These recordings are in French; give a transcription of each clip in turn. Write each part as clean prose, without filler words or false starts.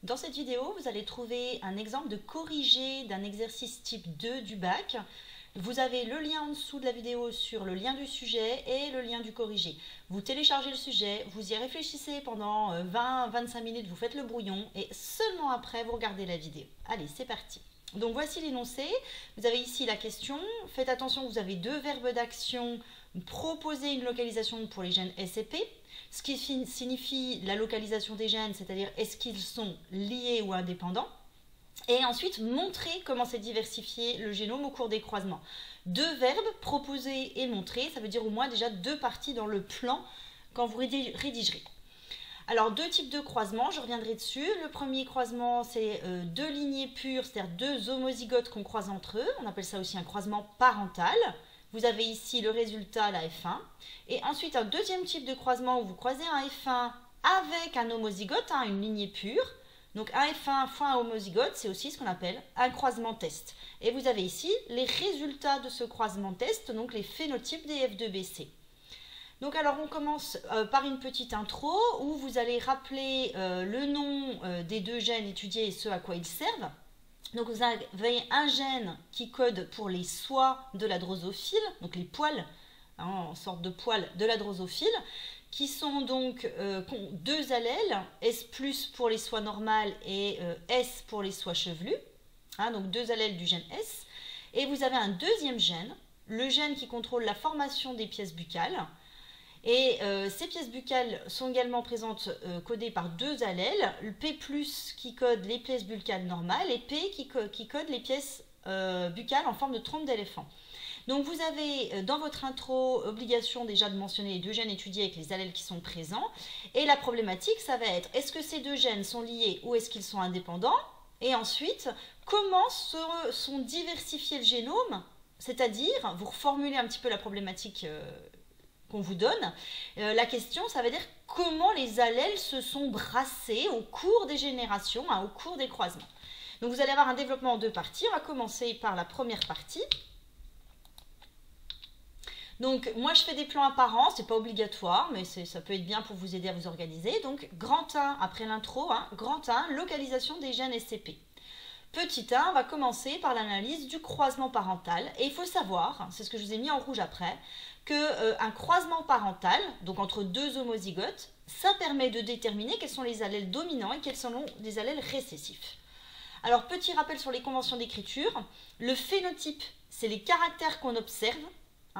Dans cette vidéo, vous allez trouver un exemple de corrigé d'un exercice type 2 du bac. Vous avez le lien en dessous de la vidéo sur le lien du sujet et le lien du corrigé. Vous téléchargez le sujet, vous y réfléchissez pendant 20-25 minutes, vous faites le brouillon et seulement après vous regardez la vidéo. Allez, c'est parti. Donc voici l'énoncé. Vous avez ici la question. Faites attention, vous avez deux verbes d'action. Proposer une localisation pour les gènes S et P, ce qui signifie la localisation des gènes, c'est-à-dire est-ce qu'ils sont liés ou indépendants. Et ensuite, montrer comment s'est diversifié le génome au cours des croisements. Deux verbes, proposer et montrer, ça veut dire au moins déjà deux parties dans le plan quand vous rédigerez. Alors, deux types de croisements, je reviendrai dessus. Le premier croisement, c'est deux lignées pures, c'est-à-dire deux homozygotes qu'on croise entre eux. On appelle ça aussi un croisement parental. Vous avez ici le résultat, la F1. Et ensuite, un deuxième type de croisement où vous croisez un F1 avec un homozygote, une lignée pure. Donc un F1 fois un homozygote, c'est aussi ce qu'on appelle un croisement test. Et vous avez ici les résultats de ce croisement test, donc les phénotypes des F2BC. Donc alors on commence par une petite intro où vous allez rappeler le nom des deux gènes étudiés et ce à quoi ils servent. Donc vous avez un gène qui code pour les soies de la drosophile, donc les poils, en sorte de poils de la drosophile, qui sont donc deux allèles, S+ pour les soies normales et S pour les soies chevelues, donc deux allèles du gène S. Et vous avez un deuxième gène, le gène qui contrôle la formation des pièces buccales. Et ces pièces buccales sont également présentes codées par deux allèles, le P+ qui code les pièces buccales normales et P qui code les pièces buccales en forme de trompe d'éléphant. Donc vous avez dans votre intro obligation déjà de mentionner les deux gènes étudiés avec les allèles qui sont présents. Et la problématique, ça va être est-ce que ces deux gènes sont liés ou est-ce qu'ils sont indépendants? Et ensuite, comment sont diversifiés le génome? C'est-à-dire, vous reformulez un petit peu la problématique qu'on vous donne. La question, ça veut dire comment les allèles se sont brassés au cours des générations, au cours des croisements. Donc vous allez avoir un développement en deux parties. On va commencer par la première partie. Donc moi je fais des plans apparents, c'est pas obligatoire, mais ça peut être bien pour vous aider à vous organiser. Donc grand 1, après l'intro, grand 1, localisation des gènes SCP. Petit 1, on va commencer par l'analyse du croisement parental. Et il faut savoir, c'est ce que je vous ai mis en rouge après, qu'un croisement parental, donc entre deux homozygotes, ça permet de déterminer quels sont les allèles dominants et quels sont les allèles récessifs. Alors petit rappel sur les conventions d'écriture, le phénotype, c'est les caractères qu'on observe.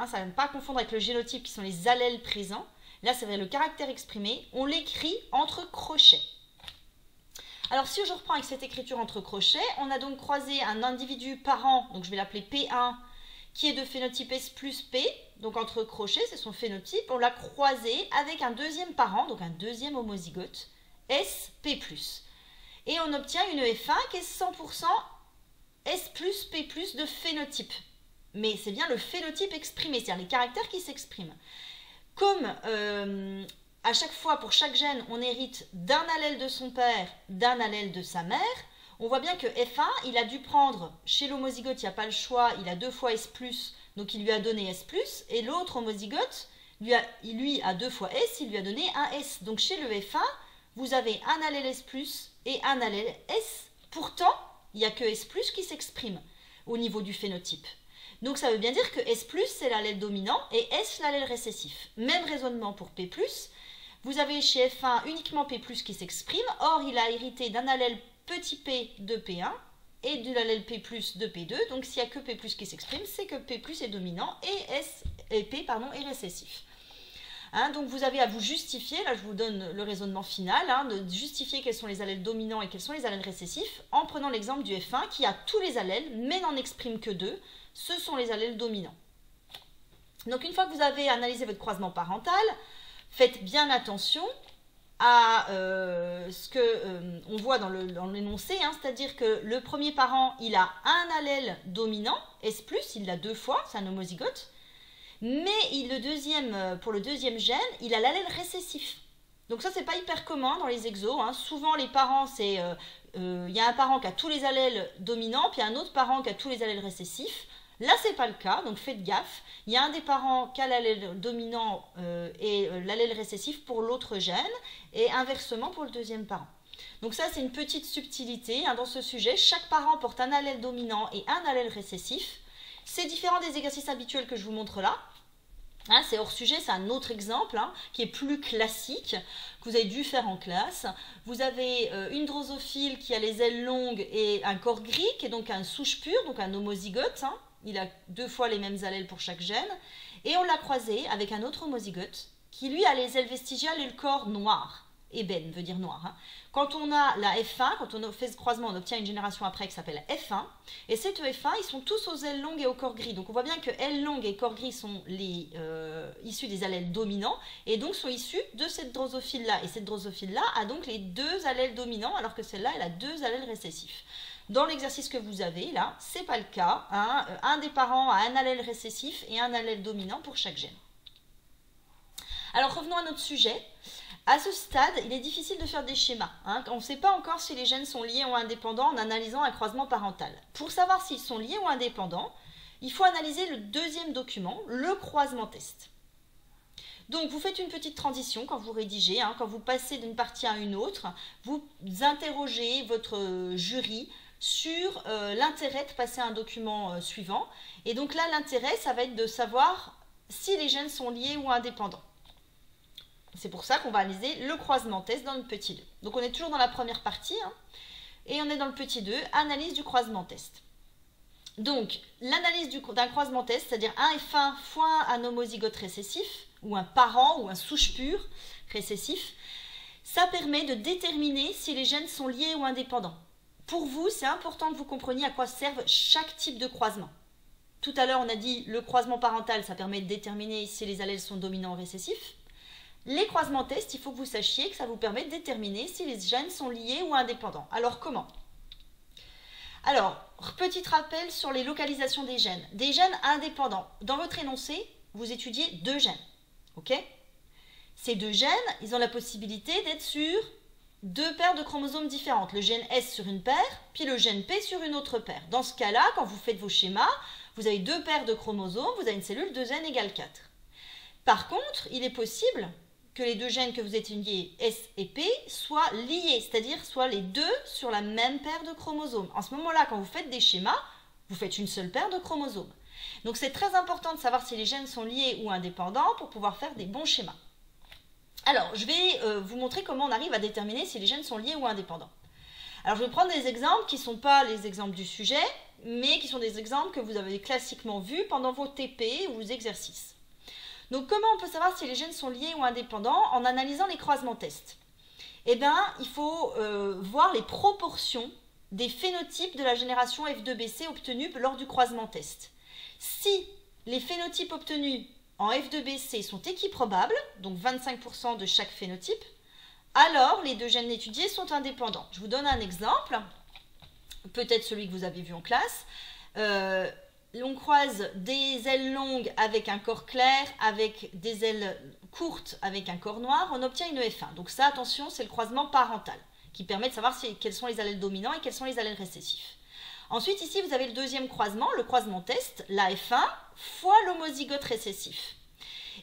Ça ne pas confondre avec le génotype qui sont les allèles présents. Là, c'est le caractère exprimé. On l'écrit entre crochets. Alors, si je reprends avec cette écriture entre crochets, on a donc croisé un individu parent, donc je vais l'appeler P1, qui est de phénotype S+ P, donc entre crochets, c'est son phénotype. On l'a croisé avec un deuxième parent, donc un deuxième homozygote, SP+. Et on obtient une F1 qui est 100% S+ P+ de phénotype. Mais c'est bien le phénotype exprimé, c'est-à-dire les caractères qui s'expriment. Comme à chaque fois, pour chaque gène, on hérite d'un allèle de son père, d'un allèle de sa mère, on voit bien que F1, il a dû prendre, chez l'homozygote, il n'y a pas le choix, il a deux fois S+, donc il lui a donné S+, et l'autre homozygote, lui a deux fois S, il lui a donné un S. Donc chez le F1, vous avez un allèle S+, et un allèle S. Pourtant, il n'y a que S+, qui s'exprime au niveau du phénotype. Donc ça veut bien dire que S+, c'est l'allèle dominant et S, l'allèle récessif. Même raisonnement pour P+. Vous avez chez F1 uniquement P+, qui s'exprime. Or, il a hérité d'un allèle petit p de P1 et de l'allèle P+, de P2. Donc s'il n'y a que P+, qui s'exprime, c'est que P+, est dominant et P est récessif. Donc vous avez à vous justifier, là je vous donne le raisonnement final, de justifier quels sont les allèles dominants et quels sont les allèles récessifs en prenant l'exemple du F1 qui a tous les allèles mais n'en exprime que deux. Ce sont les allèles dominants. Donc une fois que vous avez analysé votre croisement parental, faites bien attention à ce qu'on voit dans l'énoncé, c'est-à-dire que le premier parent, il a un allèle dominant, S+, il l'a deux fois, c'est un homozygote, mais pour le deuxième gène, il a l'allèle récessif. Donc ça, c'est pas hyper commun dans les exos. Souvent, les parents, il y a un parent qui a tous les allèles dominants, puis un autre parent qui a tous les allèles récessifs. Là, ce n'est pas le cas, donc faites gaffe. Il y a un des parents qui a l'allèle dominant et l'allèle récessif pour l'autre gène, et inversement pour le deuxième parent. Donc ça, c'est une petite subtilité dans ce sujet. Chaque parent porte un allèle dominant et un allèle récessif. C'est différent des exercices habituels que je vous montre là. C'est hors sujet, c'est un autre exemple qui est plus classique, que vous avez dû faire en classe. Vous avez une drosophile qui a les ailes longues et un corps gris, qui est donc un souche pure, donc un homozygote. Il a 2 fois les mêmes allèles pour chaque gène. Et on l'a croisé avec un autre homozygote qui lui a les ailes vestigiales et le corps noir. Ébène veut dire noir. Quand on a la F1, quand on fait ce croisement, on obtient une génération après qui s'appelle F1. Et cette F1, ils sont tous aux ailes longues et au corps gris. Donc on voit bien que ailes longues et corps gris sont issus des allèles dominants et donc sont issus de cette drosophile-là. Et cette drosophile-là a donc les 2 allèles dominants alors que celle-là, elle a 2 allèles récessifs. Dans l'exercice que vous avez là, ce n'est pas le cas. Un des parents a un allèle récessif et un allèle dominant pour chaque gène. Alors revenons à notre sujet. À ce stade, il est difficile de faire des schémas. On ne sait pas encore si les gènes sont liés ou indépendants en analysant un croisement parental. Pour savoir s'ils sont liés ou indépendants, il faut analyser le deuxième document, le croisement test. Donc vous faites une petite transition quand vous rédigez, quand vous passez d'une partie à une autre, vous interrogez votre jury sur l'intérêt de passer à un document suivant. Et donc là, l'intérêt, ça va être de savoir si les gènes sont liés ou indépendants. C'est pour ça qu'on va analyser le croisement test dans le petit 2. Donc on est toujours dans la première partie, et on est dans le petit 2, analyse du croisement test. Donc l'analyse d'un croisement test, c'est-à-dire un F1 fois un homozygote récessif, ou un parent, ou un souche pure récessif, ça permet de déterminer si les gènes sont liés ou indépendants. Pour vous, c'est important que vous compreniez à quoi servent chaque type de croisement. Tout à l'heure, on a dit le croisement parental, ça permet de déterminer si les allèles sont dominants ou récessifs. Les croisements tests, il faut que vous sachiez que ça vous permet de déterminer si les gènes sont liés ou indépendants. Alors comment? Alors, petit rappel sur les localisations des gènes. Des gènes indépendants. Dans votre énoncé, vous étudiez 2 gènes. Ok? Ces 2 gènes, ils ont la possibilité d'être sur 2 paires de chromosomes différentes. Le gène S sur une paire, puis le gène P sur une autre paire. Dans ce cas-là, quand vous faites vos schémas, vous avez 2 paires de chromosomes, vous avez une cellule 2n égale 4. Par contre, il est possible que les 2 gènes que vous étudiez, S et P, soient liés, c'est-à-dire soient les 2 sur la même paire de chromosomes. En ce moment-là, quand vous faites des schémas, vous faites une seule paire de chromosomes. Donc c'est très important de savoir si les gènes sont liés ou indépendants pour pouvoir faire des bons schémas. Alors, je vais vous montrer comment on arrive à déterminer si les gènes sont liés ou indépendants. Alors, je vais prendre des exemples qui ne sont pas les exemples du sujet, mais qui sont des exemples que vous avez classiquement vus pendant vos TP ou vos exercices. Donc, comment on peut savoir si les gènes sont liés ou indépendants en analysant les croisements tests? Eh bien, il faut voir les proportions des phénotypes de la génération F2BC obtenus lors du croisement test. Si les phénotypes obtenus en F2BC sont équiprobables, donc 25% de chaque phénotype, alors les 2 gènes étudiés sont indépendants. Je vous donne un exemple, peut-être celui que vous avez vu en classe. On croise des ailes longues avec un corps clair, avec des ailes courtes avec un corps noir, on obtient une F1. Donc ça, attention, c'est le croisement parental, qui permet de savoir quels sont les allèles dominants et quels sont les allèles récessifs. Ensuite, ici, vous avez le deuxième croisement, le croisement test, la F1 fois l'homozygote récessif.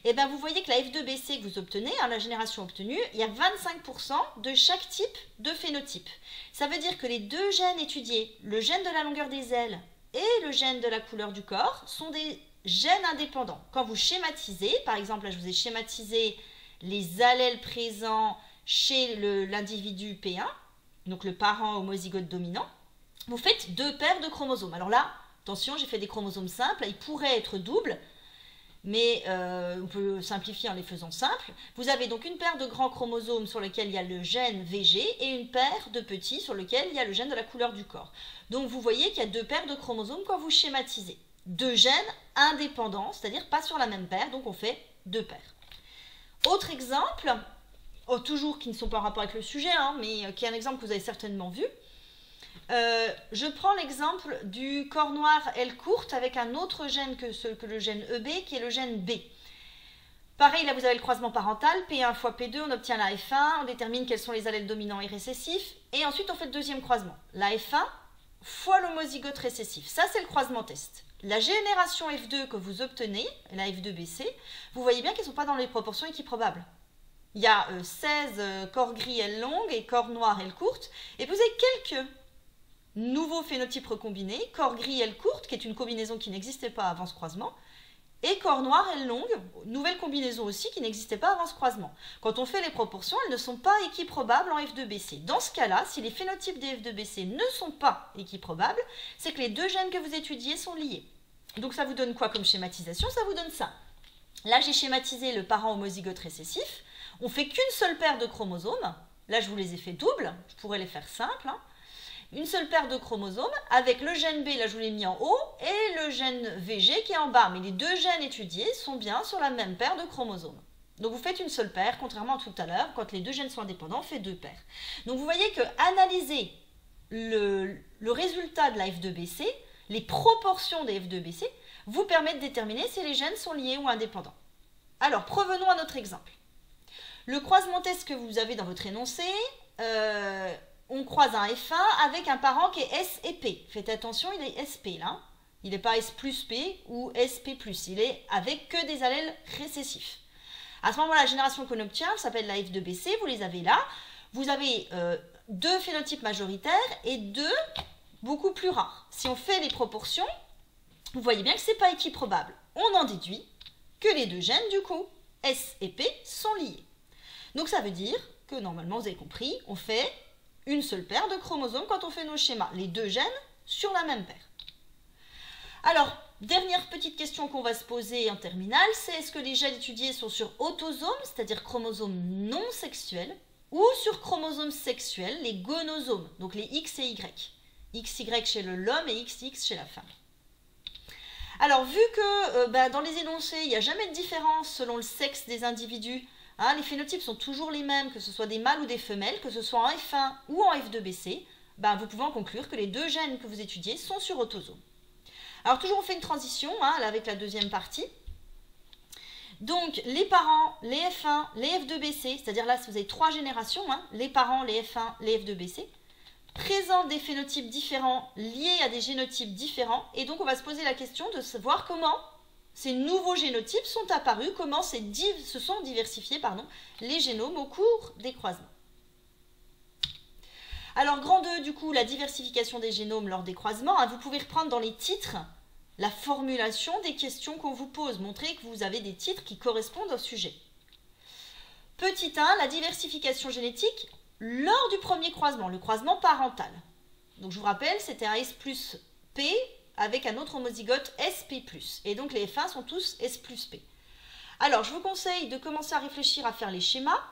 Et bien, vous voyez que la F2BC que vous obtenez, la génération obtenue, il y a 25% de chaque type de phénotype. Ça veut dire que les 2 gènes étudiés, le gène de la longueur des ailes et le gène de la couleur du corps, sont des gènes indépendants. Quand vous schématisez, par exemple, là je vous ai schématisé les allèles présents chez l'individu P1, donc le parent homozygote dominant, vous faites 2 paires de chromosomes. Alors là, attention, j'ai fait des chromosomes simples, ils pourraient être doubles, mais on peut simplifier en les faisant simples. Vous avez donc une paire de grands chromosomes sur lesquels il y a le gène VG et une paire de petits sur lesquels il y a le gène de la couleur du corps. Donc vous voyez qu'il y a 2 paires de chromosomes quand vous schématisez. 2 gènes indépendants, c'est-à-dire pas sur la même paire, donc on fait 2 paires. Autre exemple, toujours qui ne sont pas en rapport avec le sujet, mais qui est un exemple que vous avez certainement vu. Je prends l'exemple du corps noir L courte avec un autre gène que le gène EB, qui est le gène B. Pareil, là vous avez le croisement parental, P1 fois P2, on obtient la F1, on détermine quels sont les allèles dominants et récessifs, et ensuite on fait le deuxième croisement, la F1 fois l'homozygote récessif. Ça c'est le croisement test. La génération F2 que vous obtenez, la F2BC, vous voyez bien qu'elles ne sont pas dans les proportions équiprobables. il y a 16 corps gris L longues et corps noirs L courtes, et vous avez quelques nouveaux phénotypes recombinés, corps gris L courte, qui est une combinaison qui n'existait pas avant ce croisement, et corps noir L longue, nouvelle combinaison aussi qui n'existait pas avant ce croisement. Quand on fait les proportions, elles ne sont pas équiprobables en F2BC. Dans ce cas-là, si les phénotypes des F2BC ne sont pas équiprobables, c'est que les deux gènes que vous étudiez sont liés. Donc ça vous donne quoi comme schématisation? Ça vous donne ça. Là, j'ai schématisé le parent homozygote récessif. On fait qu'une seule paire de chromosomes. Là, je vous les ai fait doubles. Je pourrais les faire simples, hein. Une seule paire de chromosomes avec le gène B, là je vous l'ai mis en haut, et le gène VG qui est en bas. Mais les deux gènes étudiés sont bien sur la même paire de chromosomes. Donc vous faites une seule paire, contrairement à tout à l'heure, quand les deux gènes sont indépendants, on fait deux paires. Donc vous voyez que analyser le résultat de la F2BC, les proportions des F2BC, vous permet de déterminer si les gènes sont liés ou indépendants. Alors, provenons à notre exemple. Le croisement test que vous avez dans votre énoncé, on croise un F1 avec un parent qui est S et P. Faites attention, il est SP là. Il n'est pas S plus P ou SP+. Il est avec que des allèles récessifs. À ce moment-là, la génération qu'on obtient s'appelle la F2BC. Vous les avez là. Vous avez deux phénotypes majoritaires et deux beaucoup plus rares. Si on fait les proportions, vous voyez bien que ce n'est pas équiprobable. On en déduit que les deux gènes, du coup, S et P, sont liés. Donc ça veut dire que normalement, vous avez compris, on fait une seule paire de chromosomes quand on fait nos schémas. Les deux gènes sur la même paire. Alors, dernière petite question qu'on va se poser en terminale, c'est est-ce que les gènes étudiés sont sur autosomes, c'est-à-dire chromosomes non sexuels, ou sur chromosomes sexuels, les gonosomes, donc les X et Y. XY chez l'homme et XX chez la femme. Alors, vu que dans les énoncés, il n'y a jamais de différence selon le sexe des individus, hein, les phénotypes sont toujours les mêmes, que ce soit des mâles ou des femelles, que ce soit en F1 ou en F2BC, vous pouvez en conclure que les deux gènes que vous étudiez sont sur autosomes. Alors, toujours on fait une transition hein, là, avec la deuxième partie. Donc, les parents, les F1, les F2BC, c'est-à-dire là, si vous avez trois générations, hein, les parents, les F1, les F2BC, présentent des phénotypes différents liés à des génotypes différents. Et donc, on va se poser la question de savoir comment ces nouveaux génotypes sont apparus, comment se sont diversifiés les génomes au cours des croisements. Alors, grand 2, du coup, la diversification des génomes lors des croisements. Hein, vous pouvez reprendre dans les titres la formulation des questions qu'on vous pose. Montrer que vous avez des titres qui correspondent au sujet. Petit 1, la diversification génétique lors du premier croisement, le croisement parental. Donc, je vous rappelle, c'était un S plus P avec un autre homozygote SP+. Et donc, les F1 sont tous S plus P. Alors, je vous conseille de commencer à réfléchir à faire les schémas.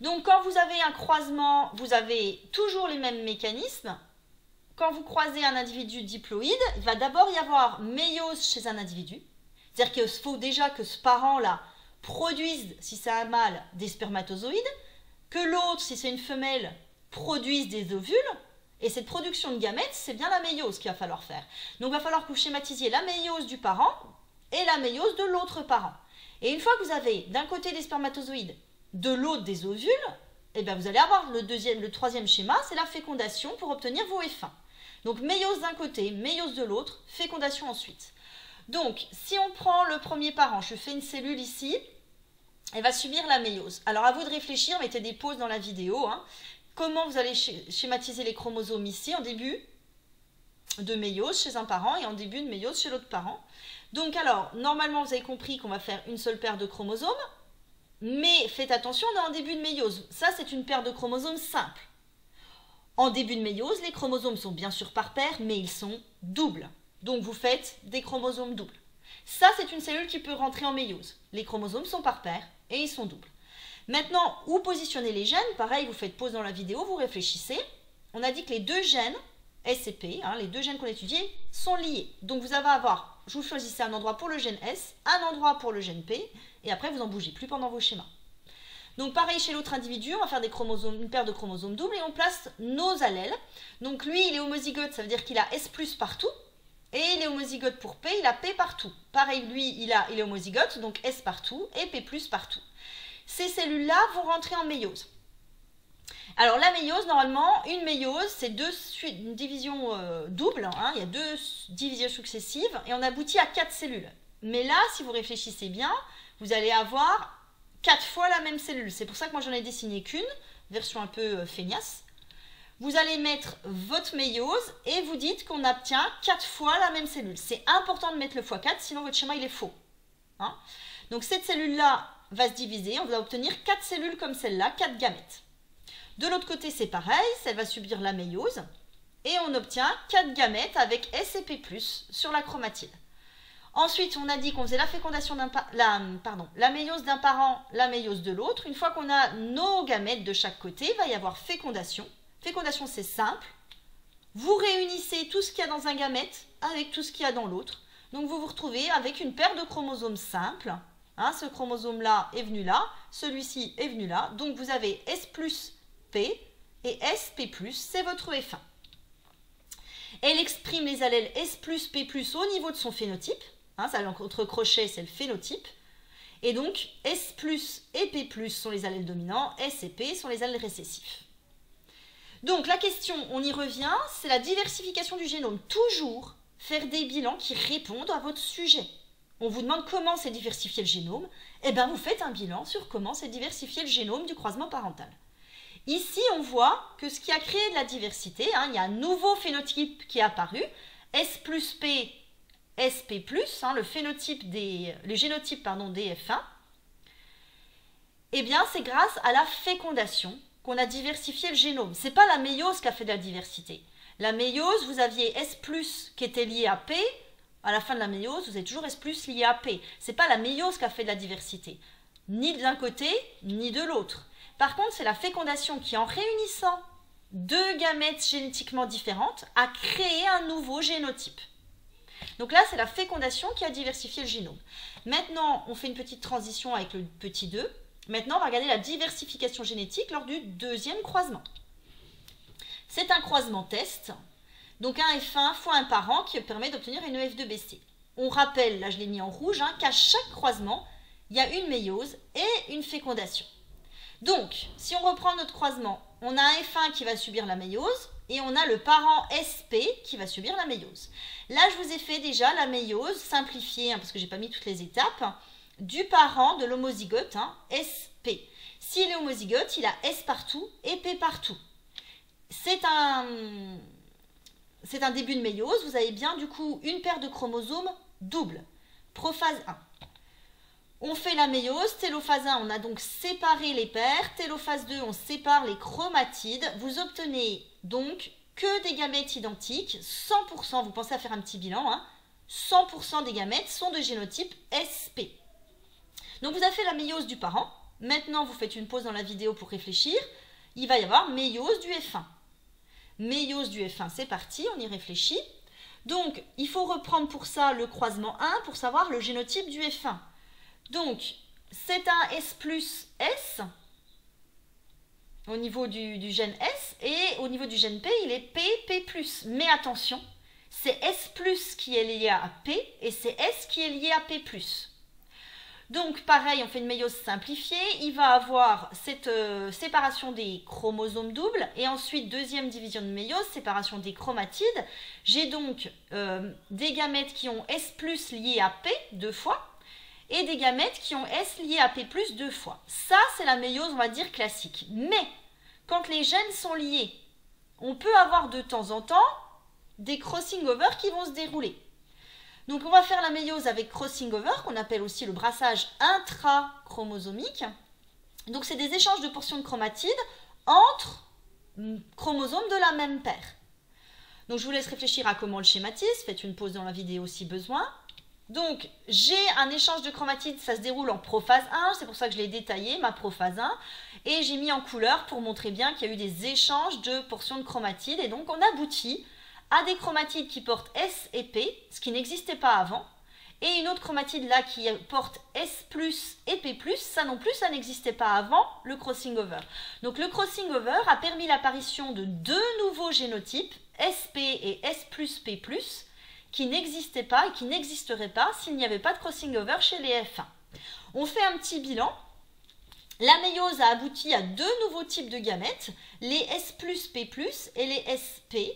Donc, quand vous avez un croisement, vous avez toujours les mêmes mécanismes. Quand vous croisez un individu diploïde, il va d'abord y avoir méiose chez un individu. C'est-à-dire qu'il faut déjà que ce parent-là produise, si c'est un mâle, des spermatozoïdes, que l'autre, si c'est une femelle, produise des ovules. Et cette production de gamètes, c'est bien la méiose qu'il va falloir faire. Donc, il va falloir que vous schématisiez la méiose du parent et la méiose de l'autre parent. Et une fois que vous avez d'un côté des spermatozoïdes, de l'autre des ovules, eh bien vous allez avoir le troisième schéma, c'est la fécondation pour obtenir vos F1. Donc méiose d'un côté, méiose de l'autre, fécondation ensuite. Donc si on prend le premier parent, je fais une cellule ici, elle va subir la méiose. Alors à vous de réfléchir, mettez des pauses dans la vidéo. Hein. Comment vous allez schématiser les chromosomes ici en début de méiose chez un parent et en début de méiose chez l'autre parent. Donc alors, normalement vous avez compris qu'on va faire une seule paire de chromosomes. Mais faites attention, on est en début de méiose. Ça, c'est une paire de chromosomes simple. En début de méiose, les chromosomes sont bien sûr par paire, mais ils sont doubles. Donc, vous faites des chromosomes doubles. Ça, c'est une cellule qui peut rentrer en méiose. Les chromosomes sont par paire et ils sont doubles. Maintenant, où positionner les gènes? Pareil, vous faites pause dans la vidéo, vous réfléchissez. On a dit que les deux gènes, S et P, les deux gènes qu'on étudiait, sont liés. Donc, vous allez avoir, je vous choisissez un endroit pour le gène S, un endroit pour le gène P, et après, vous n'en bougez plus pendant vos schémas. Donc, pareil chez l'autre individu, on va faire une paire de chromosomes doubles et on place nos allèles. Donc, lui, il est homozygote, ça veut dire qu'il a S+ partout. Et il est homozygote pour P, il a P partout. Pareil, lui, il est homozygote, donc S partout et P+ partout. Ces cellules-là vont rentrer en méiose. Alors, la méiose, normalement, une méiose, c'est une division double. Hein, il y a deux divisions successives et on aboutit à 4 cellules. Mais là, si vous réfléchissez bien, vous allez avoir 4 fois la même cellule. C'est pour ça que moi j'en ai dessiné qu'une, version un peu feignasse. Vous allez mettre votre méiose et vous dites qu'on obtient 4 fois la même cellule. C'est important de mettre le x4, sinon votre schéma il est faux. Hein? Donc cette cellule-là va se diviser, on va obtenir 4 cellules comme celle-là, 4 gamètes. De l'autre côté, c'est pareil, elle va subir la méiose et on obtient 4 gamètes avec S et P+, sur la chromatide. Ensuite, on a dit qu'on faisait la fécondation la méiose d'un parent, la méiose de l'autre. Une fois qu'on a nos gamètes de chaque côté, il va y avoir fécondation. Fécondation, c'est simple. Vous réunissez tout ce qu'il y a dans un gamète avec tout ce qu'il y a dans l'autre. Donc, vous vous retrouvez avec une paire de chromosomes simples. Hein, ce chromosome-là est venu là, celui-ci est venu là. Donc, vous avez S plus P et SP+, c'est votre F1. Elle exprime les allèles S plus P plus au niveau de son phénotype. Hein, ça, entre crochets, c'est le phénotype. Et donc, S plus et P plus sont les allèles dominants, S et P sont les allèles récessifs. Donc, la question, on y revient, c'est la diversification du génome. Toujours faire des bilans qui répondent à votre sujet. On vous demande comment s'est diversifié le génome. Eh bien, vous faites un bilan sur comment s'est diversifié le génome du croisement parental. Ici, on voit que ce qui a créé de la diversité, hein, il y a un nouveau phénotype qui est apparu, S plus P, SP+, hein, le génotype des F1. Eh bien, c'est grâce à la fécondation qu'on a diversifié le génome. Ce n'est pas la méiose qui a fait de la diversité. La méiose, vous aviez S+, qui était lié à P. À la fin de la méiose, vous avez toujours S+, lié à P. Ce n'est pas la méiose qui a fait de la diversité. Ni d'un côté, ni de l'autre. Par contre, c'est la fécondation qui, en réunissant deux gamètes génétiquement différentes, a créé un nouveau génotype. Donc là, c'est la fécondation qui a diversifié le génome. Maintenant, on fait une petite transition avec le petit 2. Maintenant, on va regarder la diversification génétique lors du deuxième croisement. C'est un croisement test, donc un F1 fois un parent qui permet d'obtenir une EF2BC. On rappelle, là je l'ai mis en rouge, hein, qu'à chaque croisement, il y a une méiose et une fécondation. Donc, si on reprend notre croisement, on a un F1 qui va subir la méiose et on a le parent SP qui va subir la méiose. Là, je vous ai fait déjà la méiose simplifiée, hein, parce que je n'ai pas mis toutes les étapes, du parent de l'homozygote, hein, SP. S'il est homozygote, il a S partout et P partout. C'est un début de méiose. Vous avez bien du coup une paire de chromosomes doubles. Prophase 1. On fait la méiose. Télophase 1, on a donc séparé les paires. Télophase 2, on sépare les chromatides. Vous obtenez donc que des gamètes identiques. 100%, vous pensez à faire un petit bilan, hein, 100% des gamètes sont de génotype SP. Donc vous avez fait la méiose du parent. Maintenant, vous faites une pause dans la vidéo pour réfléchir. Il va y avoir méiose du F1. Méiose du F1, c'est parti, on y réfléchit. Donc, il faut reprendre pour ça le croisement 1 pour savoir le génotype du F1. Donc, c'est un S plus S au niveau du gène S et au niveau du gène P, il est P, P+. Mais attention, c'est S plus qui est lié à P et c'est S qui est lié à P+. Donc, pareil, on fait une méiose simplifiée. Il va avoir cette séparation des chromosomes doubles. Et ensuite, deuxième division de méiose, séparation des chromatides. J'ai donc des gamètes qui ont S plus lié à P 2 fois. Et des gamètes qui ont S lié à P plus 2 fois. Ça, c'est la méiose, on va dire, classique. Mais, quand les gènes sont liés, on peut avoir de temps en temps des crossing over qui vont se dérouler. Donc, on va faire la méiose avec crossing over, qu'on appelle aussi le brassage intrachromosomique. Donc, c'est des échanges de portions de chromatides entre chromosomes de la même paire. Donc, je vous laisse réfléchir à comment on le schématise. Faites une pause dans la vidéo si besoin. Donc, j'ai un échange de chromatides, ça se déroule en prophase 1. C'est pour ça que je l'ai détaillé, ma prophase 1. Et j'ai mis en couleur pour montrer bien qu'il y a eu des échanges de portions de chromatides. Et donc, on aboutit à des chromatides qui portent S et P, ce qui n'existait pas avant, et une autre chromatide là qui porte S plus et P plus, ça non plus, ça n'existait pas avant le crossing over. Donc le crossing over a permis l'apparition de deux nouveaux génotypes, SP et S plus P plus, qui n'existaient pas et qui n'existeraient pas s'il n'y avait pas de crossing over chez les F1. On fait un petit bilan. La méiose a abouti à deux nouveaux types de gamètes, les S plus P plus et les SP.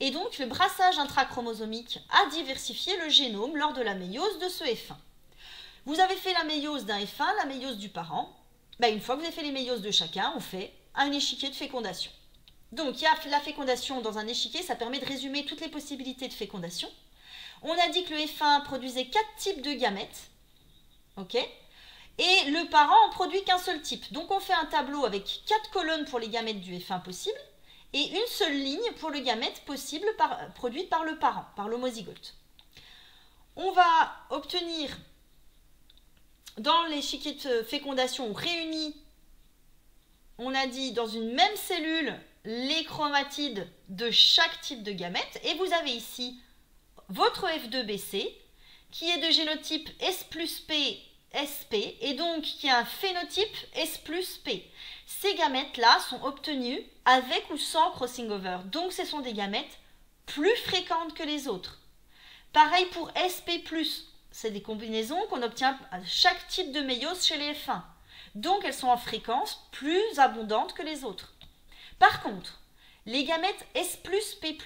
Et donc, le brassage intrachromosomique a diversifié le génome lors de la méiose de ce F1. Vous avez fait la méiose d'un F1, la méiose du parent. Une fois que vous avez fait les méioses de chacun, on fait un échiquier de fécondation. Donc, il y a la fécondation dans un échiquier, ça permet de résumer toutes les possibilités de fécondation. On a dit que le F1 produisait 4 types de gamètes. Ok ? Et le parent en produit qu'un seul type. Donc, on fait un tableau avec 4 colonnes pour les gamètes du F1 possible et une seule ligne pour le gamète possible produite par le parent, par l'homozygote. On va obtenir dans l'échiquier de fécondation réunis, on a dit dans une même cellule, les chromatides de chaque type de gamète. Et vous avez ici votre F2BC qui est de génotype S plus P, SP, et donc qui a un phénotype S plus P. Ces gamètes-là sont obtenus avec ou sans crossing over. Donc ce sont des gamètes plus fréquentes que les autres. Pareil pour SP+, c'est des combinaisons qu'on obtient à chaque type de méiose chez les F1. Donc elles sont en fréquence plus abondante que les autres. Par contre, les gamètes S+, P+,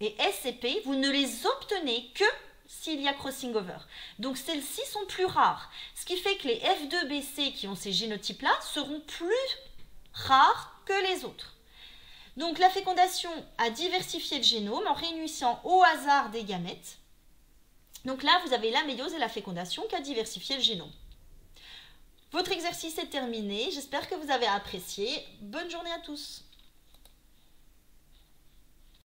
et S et P, vous ne les obtenez que s'il y a crossing over. Donc celles-ci sont plus rares. Ce qui fait que les F2BC qui ont ces génotypes-là seront plus rares que les autres. Donc la fécondation a diversifié le génome en réunissant au hasard des gamètes. Donc là, vous avez la méiose et la fécondation qui a diversifié le génome. Votre exercice est terminé. J'espère que vous avez apprécié. Bonne journée à tous.